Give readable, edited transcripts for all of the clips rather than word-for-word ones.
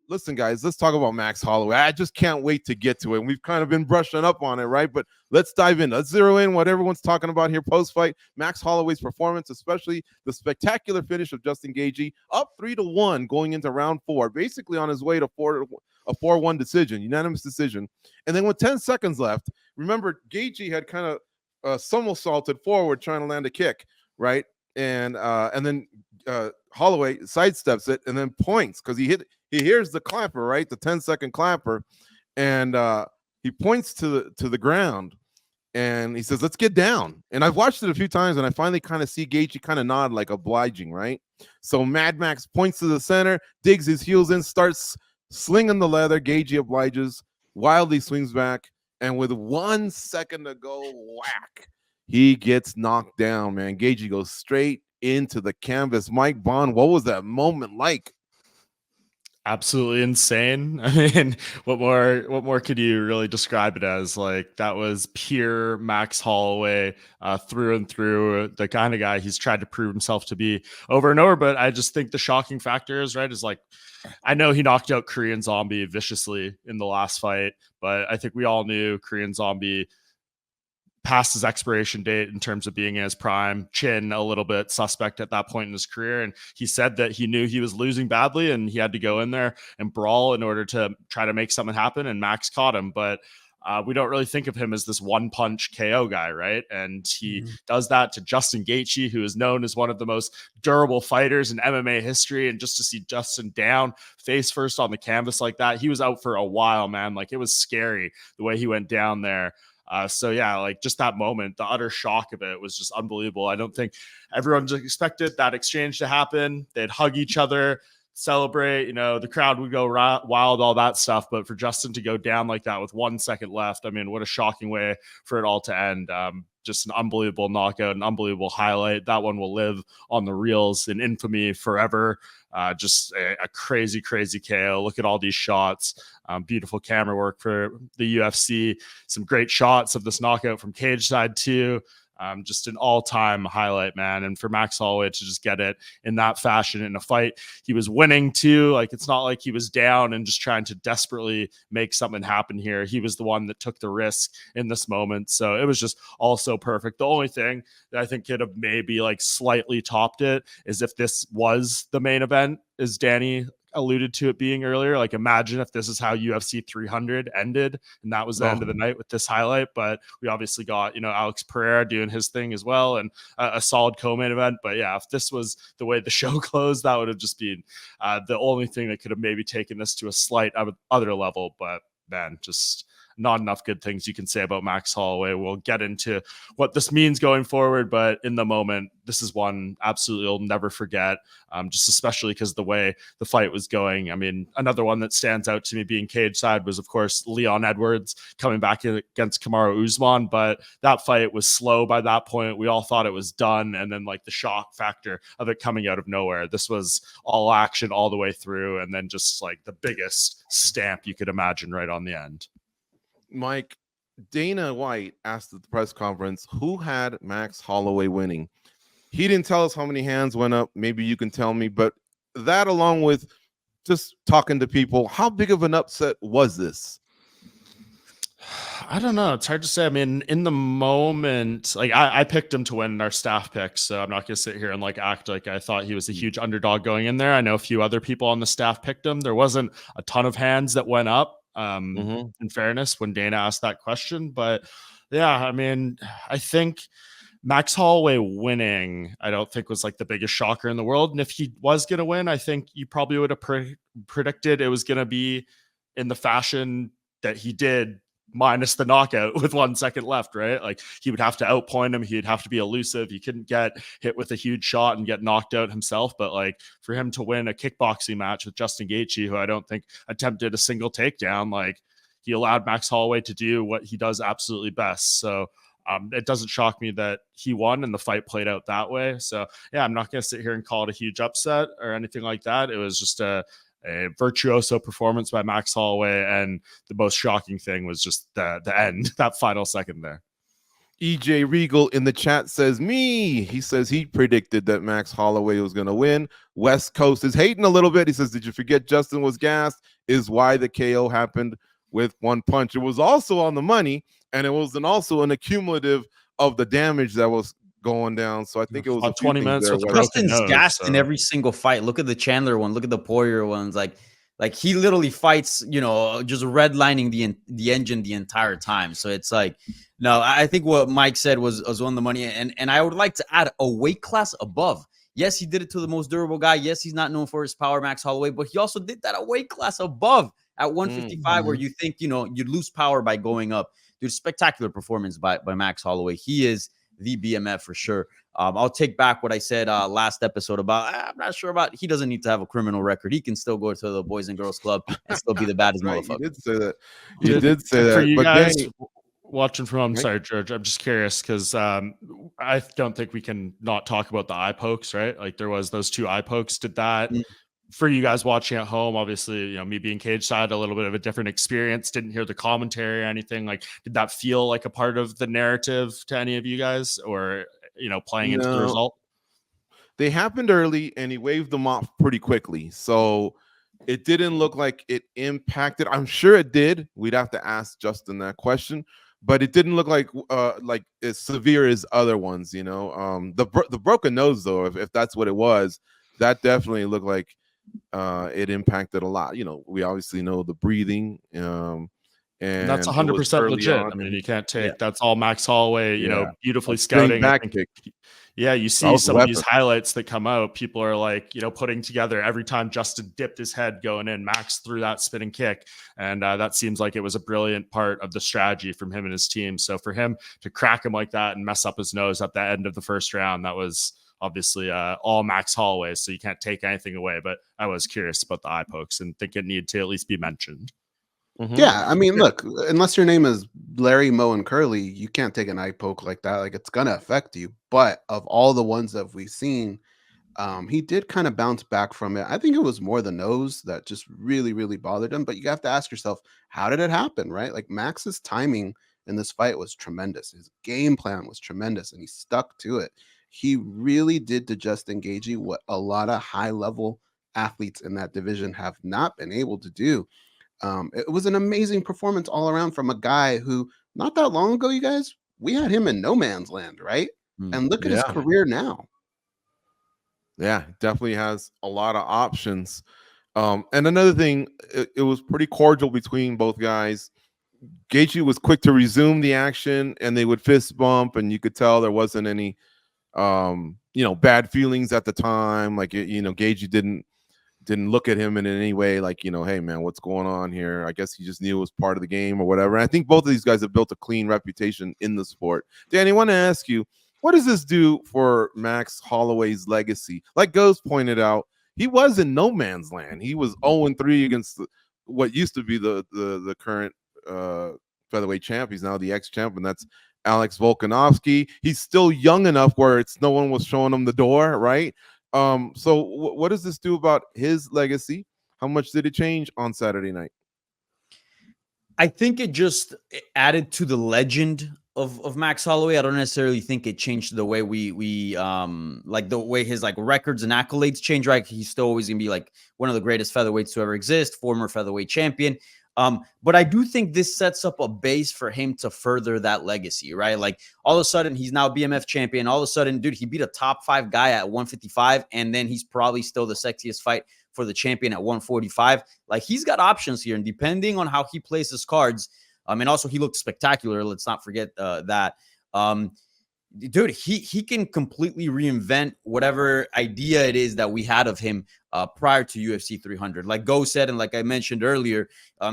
listen, guys, let's talk about Max Holloway. I just can't wait to get to it. And we've kind of been brushing up on it, right? But let's dive in. Let's zero in what everyone's talking about here post-fight. Max Holloway's performance, especially the spectacular finish of Justin Gaethje, up 3-1 going into round 4, basically on his way to a 4-1 decision, unanimous decision. And then with 10 seconds left, remember, Gaethje had kind of somersaulted forward trying to land a kick, right? And then Holloway sidesteps it and then points because he hears the clapper, right? The 10-second clapper, and he points to the ground and he says, "Let's get down." And I've watched it a few times and I finally kind of see Gaethje kind of nod like obliging, right? So Mad Max points to the center, digs his heels in, starts slinging the leather. Gaethje obliges, wildly swings back, and with 1 second to go, whack, he gets knocked down, man. Gaethje goes straight into the canvas. Mike Bond, what was that moment like? Absolutely insane. I mean, what more could you really describe it as? Like, that was pure Max Holloway through and through, the kind of guy he's tried to prove himself to be over and over. But I just think the shocking factor is like, I know he knocked out Korean Zombie viciously in the last fight, but I think we all knew Korean Zombie past his expiration date in terms of being in his prime, chin a little bit suspect at that point in his career. And he said that he knew he was losing badly and he had to go in there and brawl in order to try to make something happen. And Max caught him. But we don't really think of him as this one punch KO guy, right? And he does that to Justin Gaethje, who is known as one of the most durable fighters in MMA history. And just to see Justin down face first on the canvas like that, he was out for a while, man. Like, it was scary the way he went down there. So yeah, like, just that moment, the utter shock of it was just unbelievable. I don't think everyone just expected that exchange to happen. They'd hug each other, celebrate, the crowd would go wild, all that stuff. But for Justin to go down like that with 1 second left, I mean, what a shocking way for it all to end. Just an unbelievable knockout, an unbelievable highlight. That one will live on the reels in infamy forever. Just a crazy, crazy KO. Look at all these shots. Beautiful camera work for the UFC. Some great shots of this knockout from cage side too. Just an all-time highlight, man. And for Max Holloway to just get it in that fashion in a fight, he was winning too. Like, it's not like he was down and just trying to desperately make something happen here. He was the one that took the risk in this moment. So it was just all so perfect. The only thing that I think could have maybe like slightly topped it is if this was the main event, as Danny alluded to it being earlier. Like, imagine if this is how UFC 300 ended and that was the end of the night with this highlight. But we obviously got, Alex Pereira doing his thing as well, and a solid co-main event. But yeah, if this was the way the show closed, that would have just been the only thing that could have maybe taken this to a slight other level. But man, just not enough good things you can say about Max Holloway. We'll get into what this means going forward, but in the moment, this is one absolutely you'll never forget, just especially because the way the fight was going. I mean, another one that stands out to me being cage side was, of course, Leon Edwards coming back against Kamaru Usman, but that fight was slow by that point. We all thought it was done, and then like the shock factor of it coming out of nowhere. This was all action all the way through, and then just like the biggest stamp you could imagine right on the end. Mike, Dana White asked at the press conference who had Max Holloway winning. He didn't tell us how many hands went up. Maybe you can tell me, but that, along with just talking to people, how big of an upset was this? I don't know. It's hard to say. I mean, in the moment, like I picked him to win in our staff picks, so I'm not going to sit here and like act like I thought he was a huge underdog going in there. I know a few other people on the staff picked him. There wasn't a ton of hands that went up. In fairness, when Dana asked that question, but yeah, I mean, I think Max Holloway winning, I don't think was like the biggest shocker in the world. And if he was going to win, I think you probably would have predicted it was going to be in the fashion that he did, minus the knockout with 1 second left, right? Like, he would have to outpoint him. He'd have to be elusive. He couldn't get hit with a huge shot and get knocked out himself. But like, for him to win a kickboxing match with Justin Gaethje, who I don't think attempted a single takedown, like, he allowed Max Holloway to do what he does absolutely best. So it doesn't shock me that he won and the fight played out that way. So yeah, I'm not going to sit here and call it a huge upset or anything like that. It was just a virtuoso performance by Max Holloway, and the most shocking thing was just the end, that final second there. EJ Regal in the chat says me. He says he predicted that Max Holloway was going to win. West Coast is hating a little bit. He says, did you forget Justin was gassed? Is why the KO happened with one punch. It was also on the money, and it was also an accumulative of the damage that was going down. So I think it was a few 20 minutes there. with a broken Justin's nose. gassed in every single fight. Look at the Chandler one. Look at the Poirier ones. Like he literally fights, just redlining the engine the entire time. So it's like, no, I think what Mike said was on the money. And I would like to add a weight class above. Yes, he did it to the most durable guy. Yes, he's not known for his power, Max Holloway, but he also did that a weight class above at 155, where you think, you'd lose power by going up. Dude, spectacular performance by Max Holloway. He is the BMF for sure. I'll take back what I said last episode about, I'm not sure about, he doesn't need to have a criminal record. He can still go to the Boys and Girls Club and still be the baddest Right, motherfucker. You did say that. You did say For that. you But guys Danny, watching from home, right? sorry, George, I'm just curious because I don't think we can not talk about the eye pokes, right? Like there was those 2 eye pokes. Did that for you guys watching at home? Obviously, me being cage side, a little bit of a different experience. Didn't hear the commentary or anything. Like, did that feel like a part of the narrative to any of you guys, or playing into the result? They happened early, and he waved them off pretty quickly. So it didn't look like it impacted. I'm sure it did. We'd have to ask Justin that question, but it didn't look like as severe as other ones. The broken nose, though, if that's what it was, that definitely looked like it impacted a lot. We obviously know the breathing. And that's 100% legit. I mean, you can't take that's all Max Holloway, beautifully scouting. Back kick. Yeah, you see some of these highlights that come out. People are like, putting together every time Justin dipped his head going in, Max threw that spinning kick. And that seems like it was a brilliant part of the strategy from him and his team. So for him to crack him like that and mess up his nose at the end of the first round, that was obviously all Max Holloway. So you can't take anything away. But I was curious about the eye pokes and think it needed to at least be mentioned. Yeah, I mean, look, unless your name is Larry, Moe, and Curly, you can't take an eye poke like that. Like, it's gonna affect you. But of all the ones that we've seen, he did kind of bounce back from it. I think it was more the nose that just really, really bothered him. But you have to ask yourself, how did it happen, right? Like, Max's timing in this fight was tremendous. His game plan was tremendous, and he stuck to it. He really did to Justin Gaethje what a lot of high-level athletes in that division have not been able to do. It was an amazing performance all around from a guy who, not that long ago, you guys, we had him in no man's land, right? And look at his career now. Yeah, definitely has a lot of options. And another thing, it was pretty cordial between both guys. Gaethje was quick to resume the action, and they would fist bump, and you could tell there wasn't any, bad feelings at the time. Like, Gaethje didn't look at him in any way like, hey, man, what's going on here? I guess he just knew it was part of the game or whatever. And I think both of these guys have built a clean reputation in the sport. Danny, I want to ask you, what does this do for Max Holloway's legacy? Like Ghost pointed out, he was in no man's land. He was 0-3 against what used to be the current featherweight champ. He's now the ex-champ, and that's Alex Volkanovski. He's still young enough where no one was showing him the door, right? So what does this do about his legacy? How much did it change on Saturday night? I think it just added to the legend of Max Holloway. I don't necessarily think it changed the way we like the way his like records and accolades change, right? He's still always gonna be like one of the greatest featherweights to ever exist, former featherweight champion. But I do think this sets up a base for him to further that legacy, right? Like all of a sudden he's now BMF champion. All of a sudden, dude, he beat a top 5 guy at 155, and then he's probably still the sexiest fight for the champion at 145. Like he's got options here, and depending on how he plays his cards, and also he looked spectacular. Let's not forget that. Dude, he can completely reinvent whatever idea it is that we had of him prior to UFC 300. Like Go said, and like I mentioned earlier,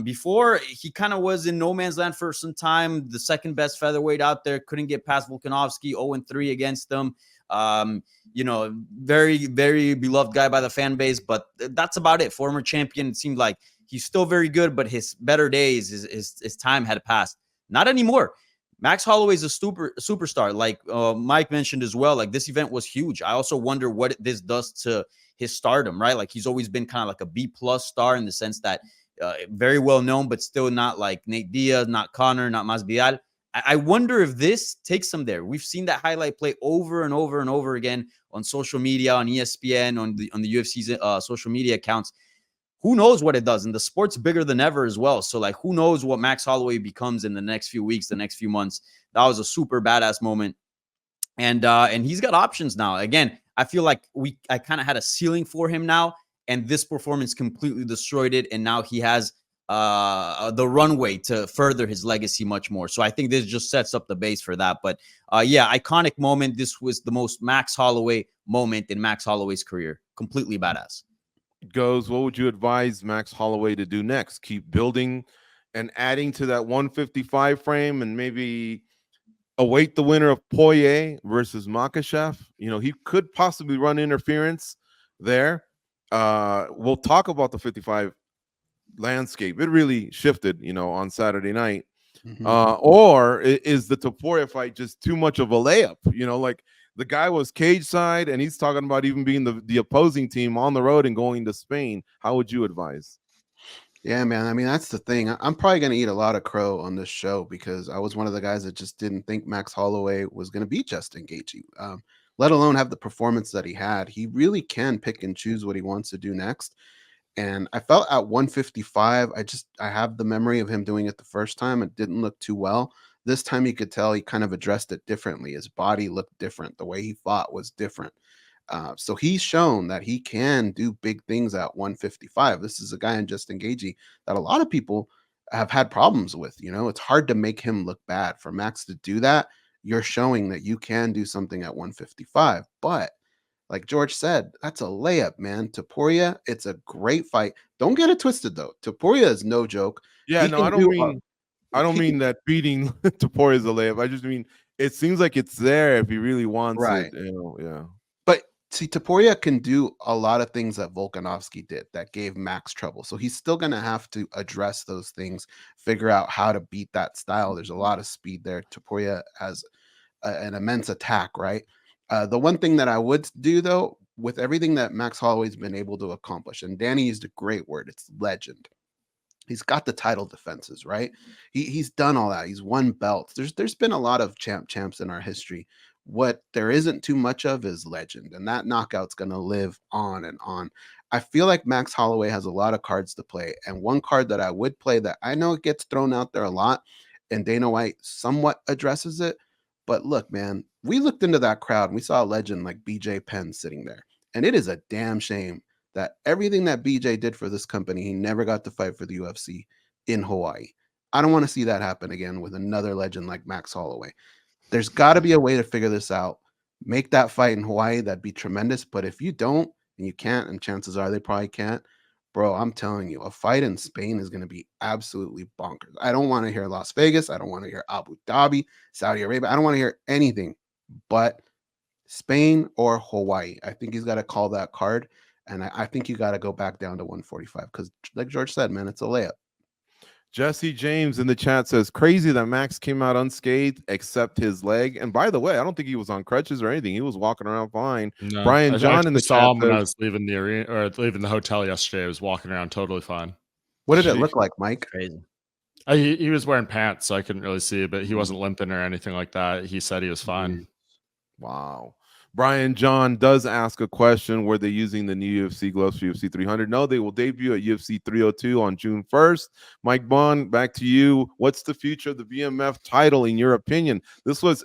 before he kind of was in no man's land for some time, the second best featherweight out there, couldn't get past Volkanovski, 0-3 against them. Very, very beloved guy by the fan base, but that's about it. Former champion. It seemed like he's still very good, but his better days, his time had passed. Not anymore. Max Holloway is a superstar. Like Mike mentioned as well, like this event was huge. I also wonder what this does to his stardom, right? Like he's always been kind of like a B+ star in the sense that very well known, but still not like Nate Diaz, not Connor, not Masvidal. I wonder if this takes them there. We've seen that highlight play over and over and over again on social media, on ESPN, on the UFC's social media accounts. Who knows what it does? And the sport's bigger than ever as well. So, like, who knows what Max Holloway becomes in the next few weeks, the next few months. That was a super badass moment. And he's got options now. Again, I feel like I kind of had a ceiling for him now, and this performance completely destroyed it. And now he has the runway to further his legacy much more. So I think this just sets up the base for that. But yeah, iconic moment. This was the most Max Holloway moment in Max Holloway's career. Completely badass. Goes, what would you advise Max Holloway to do next? Keep building and adding to that 155 frame, and maybe await the winner of Poirier versus Makhachev. You know, he could possibly run interference there. We'll talk about the 55 landscape. It really shifted, you know, on Saturday night. Or is the Topuria fight just too much of a layup? You know, like, the guy was cage side, and he's talking about even being the opposing team on the road and going to Spain. How would you advise? Yeah, man. I mean, that's the thing. I'm probably going to eat a lot of crow on this show because I was one of the guys that just didn't think Max Holloway was going to beat Justin Gaethje, let alone have the performance that he had. He really can pick and choose what he wants to do next. And I felt at 155, I have the memory of him doing it the first time. It didn't look too well. This time you could tell he kind of addressed it differently. His body looked different. The way he fought was different. So he's shown that he can do big things at 155. This is a guy in Justin Gaethje that a lot of people have had problems with. You know, it's hard to make him look bad. For Max to do that, you're showing that you can do something at 155. But like George said, that's a layup, man. Topuria, it's a great fight. Don't get it twisted, though. Topuria is no joke. Yeah, He no, can I don't mean that beating Topuria is a layup. I just mean it seems like it's there if he really wants Right. it. You know, yeah. But see, Topuria can do a lot of things that Volkanovski did that gave Max trouble. So he's still going to have to address those things, figure out how to beat that style. There's a lot of speed there. Topuria has an immense attack, right? The one thing that I would do, though, with everything that Max Holloway's been able to accomplish, and Danny used a great word, it's legend. He's got the title defenses, right? He's done all that. He's won belts. There's been a lot of champs in our history. What there isn't too much of is legend, and that knockout's going to live on and on. I feel like Max Holloway has a lot of cards to play, and one card that I would play that I know it gets thrown out there a lot, and Dana White somewhat addresses it. But look, man, we looked into that crowd and we saw a legend like BJ Penn sitting there, and it is a damn shame that everything that BJ did for this company, he never got to fight for the UFC in Hawaii. I don't want to see that happen again with another legend like Max Holloway. There's got to be a way to figure this out. Make that fight in Hawaii. That'd be tremendous. But if you don't, and you can't, and chances are they probably can't, bro, I'm telling you, a fight in Spain is going to be absolutely bonkers. I don't want to hear Las Vegas. I don't want to hear Abu Dhabi, Saudi Arabia. I don't want to hear anything but Spain or Hawaii. I think he's got to call that card. And I think you got to go back down to 145 because, like George said, man, it's a layup. Jesse James in the chat says, crazy that Max came out unscathed except his leg. And by the way, I don't think he was on crutches or anything. He was walking around fine. No, Brian John in the saw chat him when I says, was leaving the arena or leaving the hotel yesterday. I was walking around totally fine. What did it look like, Mike? Crazy. He was wearing pants, so I couldn't really see, but he wasn't limping or anything like that. He said he was fine. wow. Brian John does ask a question. Were they using the new UFC gloves for UFC 300? No, they will debut at UFC 302 on June 1st. Mike Bond, back to you. What's the future of the BMF title in your opinion? This was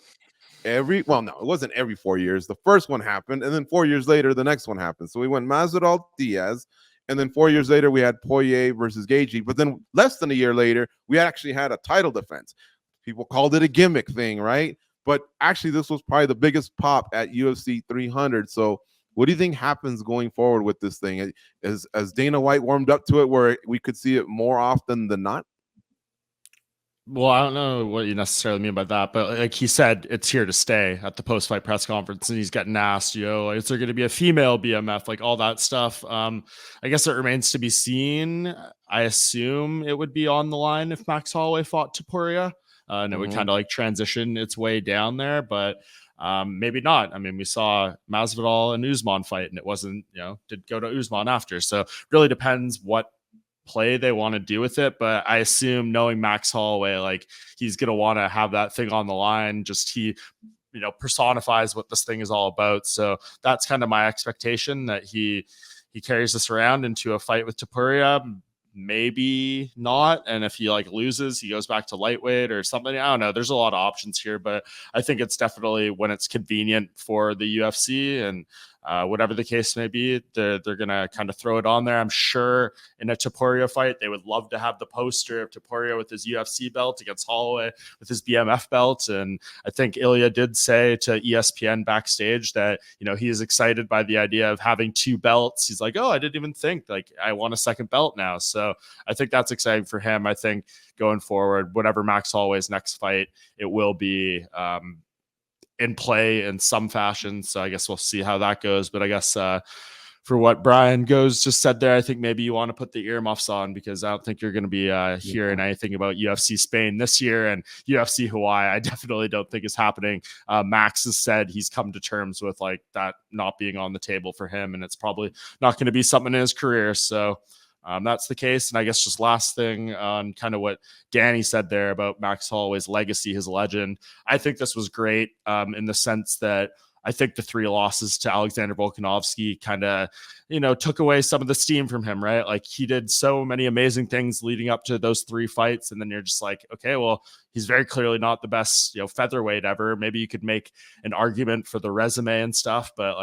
no, it wasn't every 4 years. The first one happened, and then 4 years later, the next one happened. So we went Masvidal Diaz, and then 4 years later, we had Poirier versus Gaethje. But then less than a year later, we actually had a title defense. People called it a gimmick thing, right? But actually, this was probably the biggest pop at UFC 300. So what do you think happens going forward with this thing? As Dana White warmed up to it where we could see it more often than not? Well, I don't know what you necessarily mean by that, but like he said, it's here to stay at the post-fight press conference, and he's getting asked, is there going to be a female BMF, like all that stuff. I guess it remains to be seen. I assume it would be on the line if Max Holloway fought Topuria. And it would kind of like transition its way down there, but maybe not. I mean, we saw Masvidal and Usman fight, and it wasn't, did go to Usman after. So really depends what play they want to do with it. But I assume, knowing Max Holloway, like, he's going to want to have that thing on the line. Just he, personifies what this thing is all about. So that's kind of my expectation, that he carries this around into a fight with Topuria. Maybe not. And if he loses, he goes back to lightweight or something. I don't know. There's a lot of options here, but I think it's definitely when it's convenient for the UFC, and whatever the case may be, they're going to kind of throw it on there. I'm sure in a Topuria fight, they would love to have the poster of Topuria with his UFC belt against Holloway with his BMF belt. And I think Ilya did say to ESPN backstage that, he is excited by the idea of having 2 belts. He's like, oh, I didn't even think, I want a second belt now. So I think that's exciting for him. I think going forward, whatever Max Holloway's next fight, it will be in play in some fashion. So I guess we'll see how that goes. But I guess for what Brian Goes just said there, I think maybe you want to put the earmuffs on, because I don't think you're going to be hearing anything about UFC Spain this year, and UFC Hawaii, I definitely don't think is happening. Max has said he's come to terms with that not being on the table for him, and it's probably not going to be something in his career. So that's the case. And I guess just last thing on kind of what Danny said there about Max Holloway's legacy, his legend. I think this was great in the sense that I think the 3 losses to Alexander Volkanovski kind of, took away some of the steam from him, right? He did so many amazing things leading up to those 3 fights. And then you're just like, okay, well, he's very clearly not the best, featherweight ever. Maybe you could make an argument for the resume and stuff, but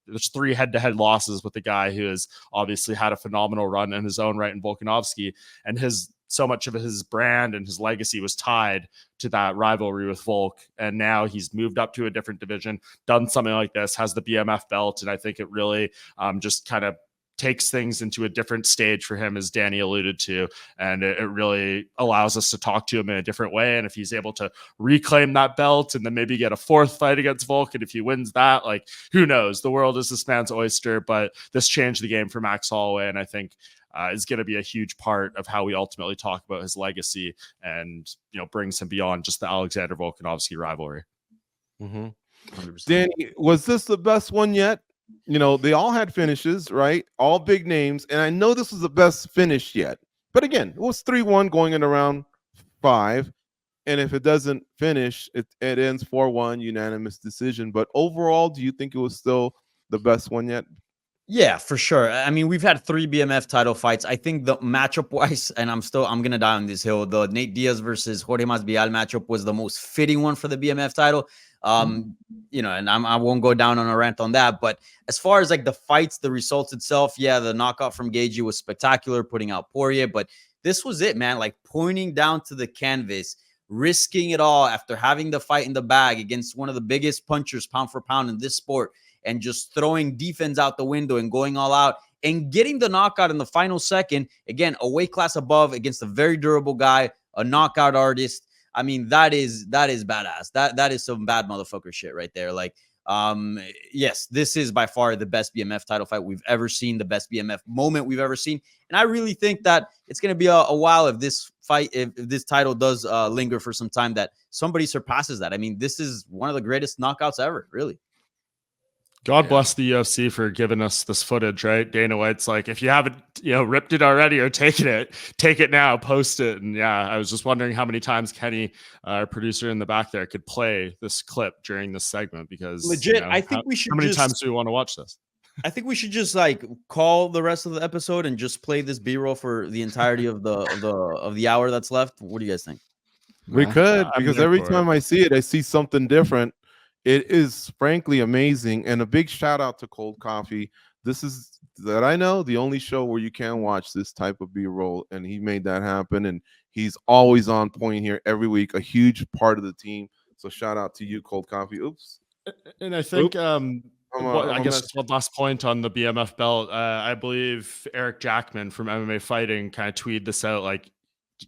there's 3 head-to-head losses with a guy who has obviously had a phenomenal run in his own right in Volkanovski, and so much of his brand and his legacy was tied to that rivalry with Volk. And now he's moved up to a different division, done something like this, has the BMF belt. And I think it really just kind of takes things into a different stage for him, as Danny alluded to. And it really allows us to talk to him in a different way. And if he's able to reclaim that belt and then maybe get a 4th fight against Volk, and if he wins that, who knows? The world is this man's oyster. But this changed the game for Max Holloway, and I think is going to be a huge part of how we ultimately talk about his legacy, and brings him beyond just the Alexander Volkanovski rivalry. Mm-hmm. Danny, was this the best one yet? They all had finishes, right? All big names. And I know this was the best finish yet. But again, it was 3-1 going into round 5. And if it doesn't finish, it ends 4-1, unanimous decision. But overall, do you think it was still the best one yet? Yeah, for sure. I mean, we've had 3 BMF title fights. I think the matchup wise, and I'm going to die on this hill, the Nate Diaz versus Jorge Masvidal matchup was the most fitting one for the BMF title. And I won't go down on a rant on that. But as far as the fights, the results itself, yeah, the knockout from Gaethje was spectacular, putting out Poirier. But this was it, man. Pointing down to the canvas, risking it all after having the fight in the bag against one of the biggest punchers pound for pound in this sport, and just throwing defense out the window and going all out and getting the knockout in the final second. Again, a weight class above against a very durable guy, a knockout artist. I mean, that is badass. That is some bad motherfucker shit right there. Yes, this is by far the best BMF title fight we've ever seen, the best BMF moment we've ever seen. And I really think that it's going to be a while if this fight, if this title does linger for some time, that somebody surpasses that. I mean, this is one of the greatest knockouts ever, really. God bless the UFC for giving us this footage, right? Dana White's like, if you haven't, ripped it already or taken it, take it now, post it. And yeah, I was just wondering how many times Kenny, our producer in the back there, could play this clip during this segment, because legit, I think we should. How many times do we want to watch this? I think we should just call the rest of the episode and just play this B-roll for the entirety of the hour that's left. What do you guys think? We could, because every time I see it, I see something different. It is frankly amazing. And a big shout out to Cold Coffee. This is, that I know, the only show where you can watch this type of B-roll, and he made that happen. And he's always on point here every week, a huge part of the team. So shout out to you, Cold Coffee. Oops. And I think I guess one last point on the BMF belt. I believe Eric Jackman from MMA Fighting kind of tweeted this out.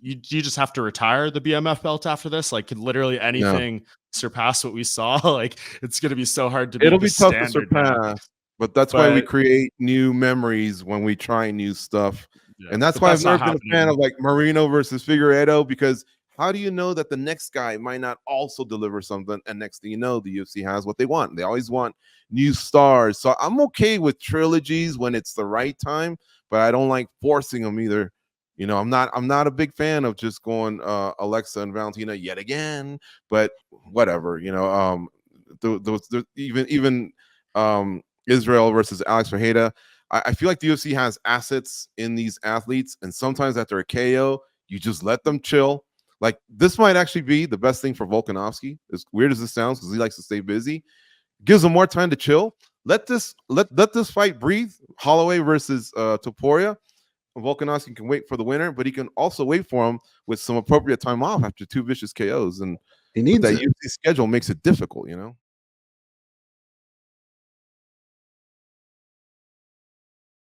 You just have to retire the BMF belt after this? Could literally anything surpass what we saw? It's going to be so hard to beat. It'll be tough to surpass, but that's why we create new memories when we try new stuff. Yeah, and that's why I've never been a fan of Marino versus Figueiredo, because how do you know that the next guy might not also deliver something? And next thing you know, the UFC has what they want. They always want new stars. So I'm okay with trilogies when it's the right time, but I don't like forcing them either. You know, I'm not a big fan of just going Alexa and Valentina yet again, but whatever. You know, even Israel versus Alex Fajeda. I feel like the UFC has assets in these athletes, and sometimes after a KO, you just let them chill. Like this might actually be the best thing for Volkanovski. As weird as this sounds, because he likes to stay busy, gives him more time to chill. Let this fight breathe. Holloway versus Topuria. Volkanovski can wait for the winner, but he can also wait for him with some appropriate time off after 2 vicious KOs. And He needs that it. UFC schedule makes it difficult, you know.